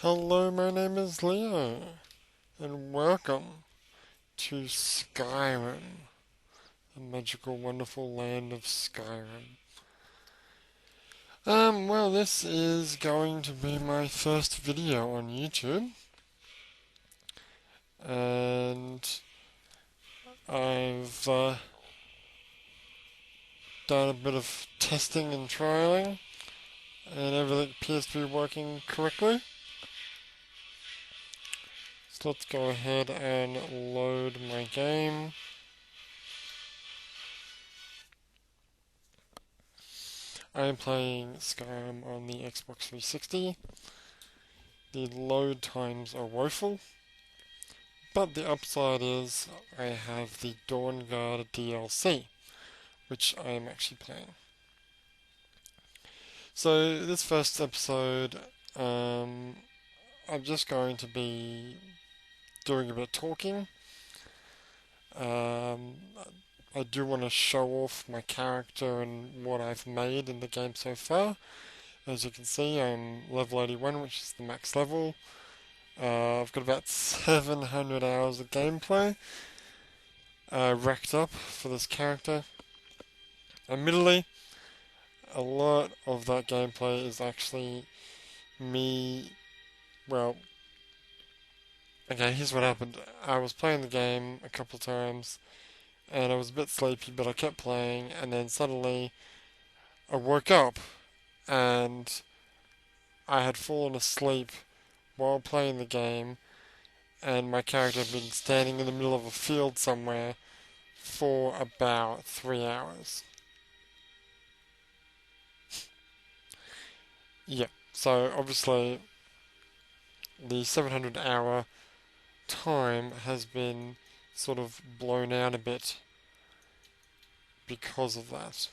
Hello, my name is Leo, and welcome to Skyrim, the magical, wonderful land of Skyrim. Well, this is going to be my first video on YouTube, and I've done a bit of testing and trialing, and everything appears to be working correctly. So let's go ahead and load my game. I am playing Skyrim on the Xbox 360. The load times are woeful, but the upside is I have the Dawn Guard DLC, which I am actually playing. So this first episode, I'm just going to be doing a bit of talking. Um, I do want to show off my character and what I've made in the game so far. As you can see, I'm level 81, which is the max level. I've got about 700 hours of gameplay racked up for this character. Admittedly, a lot of that gameplay is actually me. Well, okay, here's what happened. I was playing the game a couple of times and I was a bit sleepy, but I kept playing, and then suddenly I woke up and I had fallen asleep while playing the game, and my character had been standing in the middle of a field somewhere for about 3 hours. Yeah, so obviously the 700 hour time has been sort of blown out a bit because of that.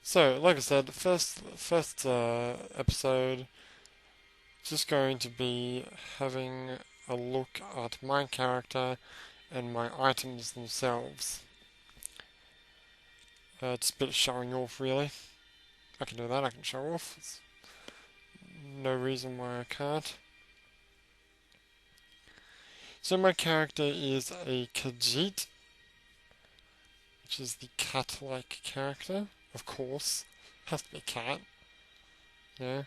So, like I said, first episode, just going to be having a look at my character and my items themselves. Just a bit of showing off, really. I can do that. I can show off. There's no reason why I can't. So my character is a Khajiit, which is the cat-like character. Of course, has to be a cat. Yeah.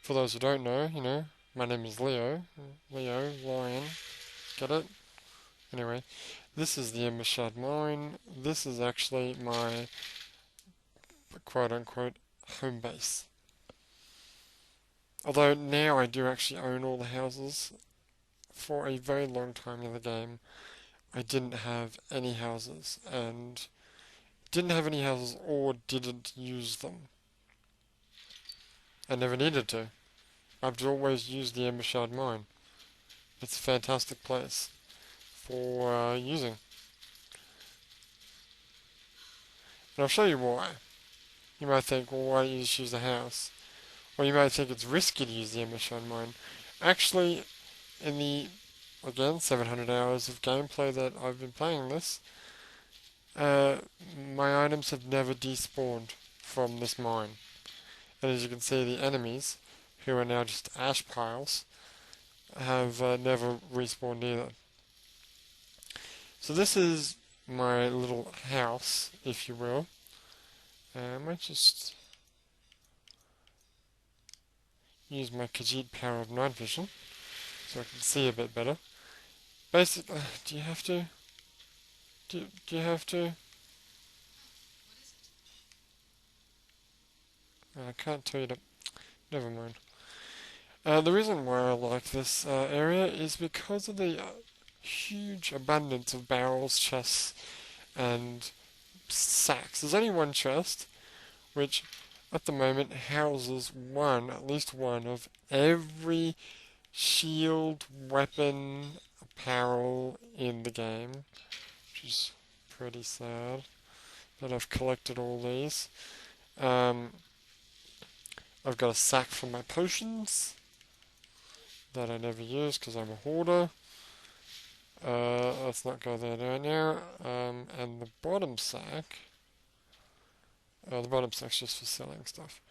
For those who don't know, my name is Leo. Leo, lion. Get it? Anyway, this is the Embershard Mine. This is actually my quote-unquote home base. Although now I do actually own all the houses. For a very long time in the game, I didn't have any houses, and didn't have any houses or didn't use them. I never needed to. I've always used the Embershard Mine. It's a fantastic place for using. And I'll show you why. You might think, well, why don't you just use a house? Or you might think it's risky to use the Embershard Mine. Actually, in the, again, 700 hours of gameplay that I've been playing this, uh, my items have never despawned from this mine. And as you can see, the enemies, who are now just ash piles, have never respawned either. So this is my little house, if you will. I might just use my Khajiit power of night vision so I can see a bit better. Basically, do you have to? Do you have to? I can't tell you to. Never mind. The reason why I like this area is because of the huge abundance of barrels, chests, and sacks. There's only one chest, which at the moment houses at least one of every shield, weapon, apparel in the game, which is pretty sad that I've collected all these. Um, I've got a sack for my potions that I never use because I'm a hoarder. Let's not go there right now. And the bottom sack's just for selling stuff.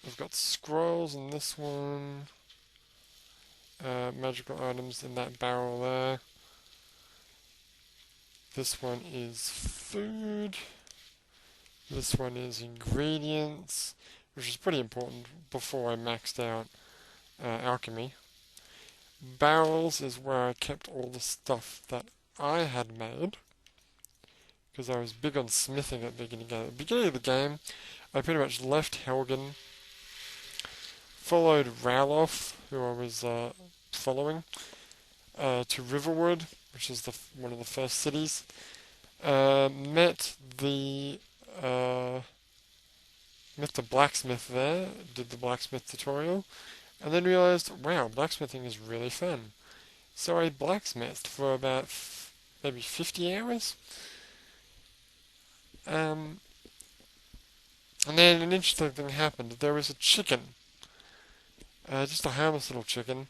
I've got scrolls in this one. Magical items in that barrel there. This one is food. This one is ingredients, which is pretty important before I maxed out alchemy. Barrels is where I kept all the stuff that I had made, because I was big on smithing at the beginning. At the beginning of the game, I pretty much left Helgen, followed Ralof, who I was following, to Riverwood, which is one of the first cities. Met the uh, met the blacksmith there, did the blacksmith tutorial, and then realized, wow, blacksmithing is really fun. So I blacksmithed for about maybe 50 hours. Um, and then an interesting thing happened. There was a chicken, just a harmless little chicken,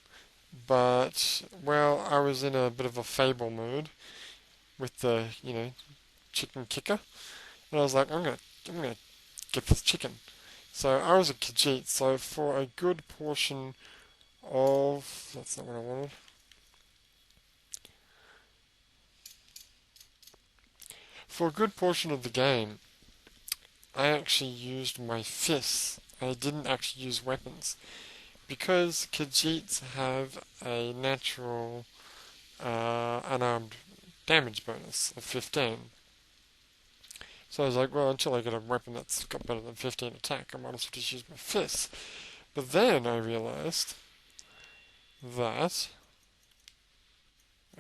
but, well, I was in a bit of a fable mood with the, chicken kicker, and I was like, I'm gonna get this chicken. So I was a Khajiit, so for a good portion of, that's not what I wanted. For a good portion of the game, I actually used my fists. I didn't actually use weapons. Because Khajiits have a natural unarmed damage bonus of 15. So I was like, well, until I get a weapon that's got better than 15 attack, I might as well just use my fists. But then I realized that,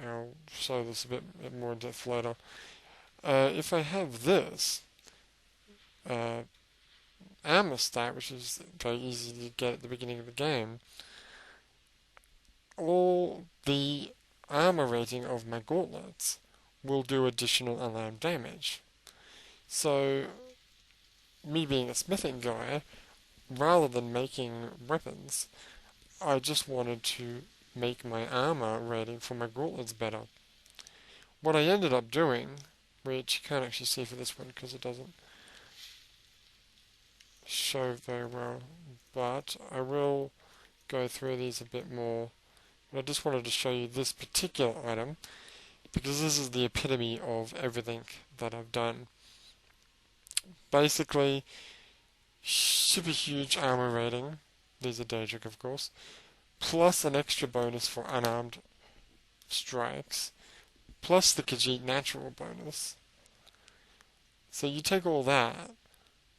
I'll show this a bit more in depth later, if I have this uh, armor stat, which is very easy to get at the beginning of the game, all the armor rating of my gauntlets will do additional unarmed damage. So, me being a smithing guy, rather than making weapons, I just wanted to make my armor rating for my gauntlets better. What I ended up doing, which you can't actually see for this one because it doesn't show very well, but I will go through these a bit more. But I just wanted to show you this particular item because this is the epitome of everything that I've done. Basically, super huge armor rating. These are Daedric, of course. Plus an extra bonus for unarmed strikes. Plus the Khajiit natural bonus. So you take all that,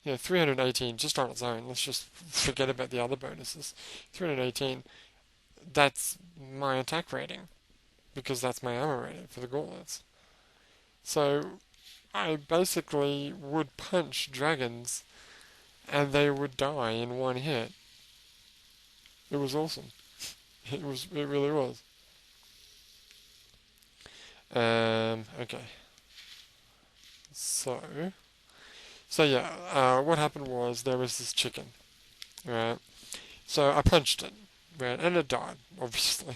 318 just on its own. Let's just forget about the other bonuses. 318, that's my attack rating. Because that's my armor rating for the gauntlets. So I basically would punch dragons and they would die in one hit. It was awesome. It really was. Okay. So yeah, what happened was there was this chicken, right? So I punched it, right, and it died, obviously.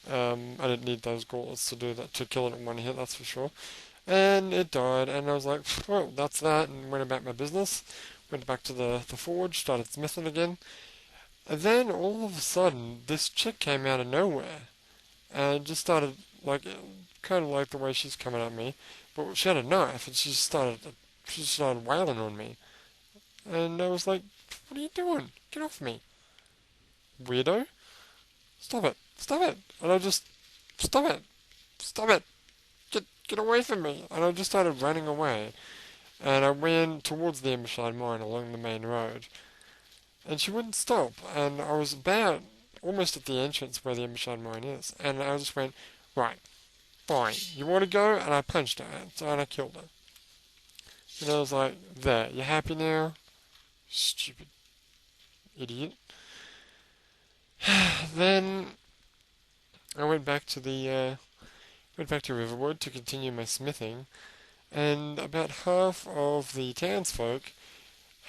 I didn't need those gauntlets to do that, to kill it in one hit, that's for sure. And it died, and I was like, well, that's that, and went about my business. Went back to the forge, started smithing again. And then all of a sudden, this chick came out of nowhere and just started, like, kind of like the way she's coming at me, but she had a knife and she started wailing on me. And I was like, what are you doing? Get off me, weirdo! Stop it! Stop it! And I just, stop it! Stop it! Get away from me! And I just started running away. And I ran towards the Embershine mine along the main road. And she wouldn't stop. And I was about almost at the entrance where the Embershine mine is. And I just went, right, fine, you want to go? And I punched her. And I killed her. And I was like, there, you happy now? Stupid idiot. Then I went back to Riverwood to continue my smithing, and about half of the townsfolk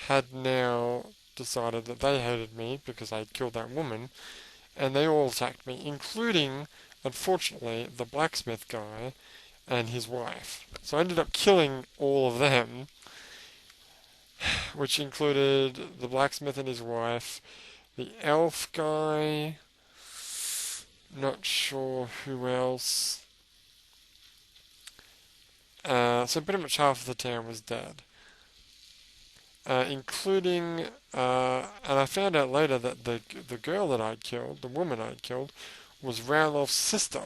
had now decided that they hated me because I had killed that woman, and they all attacked me, including, unfortunately, the blacksmith guy and his wife. So I ended up killing all of them. which included the blacksmith and his wife, the elf guy, not sure who else. So pretty much half of the town was dead, including, and I found out later that the girl that I'd killed, the woman I'd killed, was Rowloff's sister,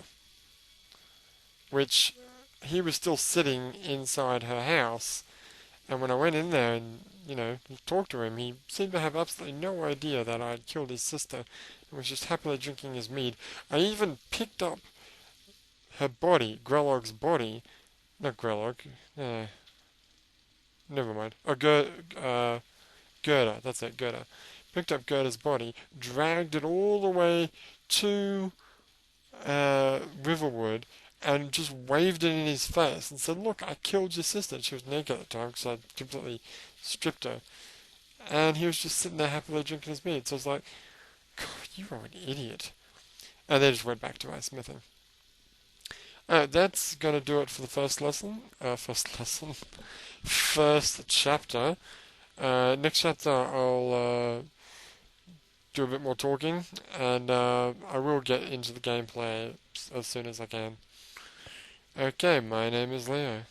which he was still sitting inside her house. And when I went in there and, talked to him, he seemed to have absolutely no idea that I had killed his sister and was just happily drinking his mead. I even picked up her body, Grelog's body, not Grelog, uh, never mind. Oh, Gerda, that's it, Gerda. Picked up Gerda's body, dragged it all the way to Riverwood, and just waved it in his face and said, "Look, I killed your sister." She was naked at the time because I completely stripped her. And he was just sitting there happily drinking his mead. So I was like, God, you are an idiot. And they just went back to our smithing. That's going to do it for the first lesson. First chapter. Next chapter, I'll do a bit more talking, and I will get into the gameplay as soon as I can. Okay, my name is Leo.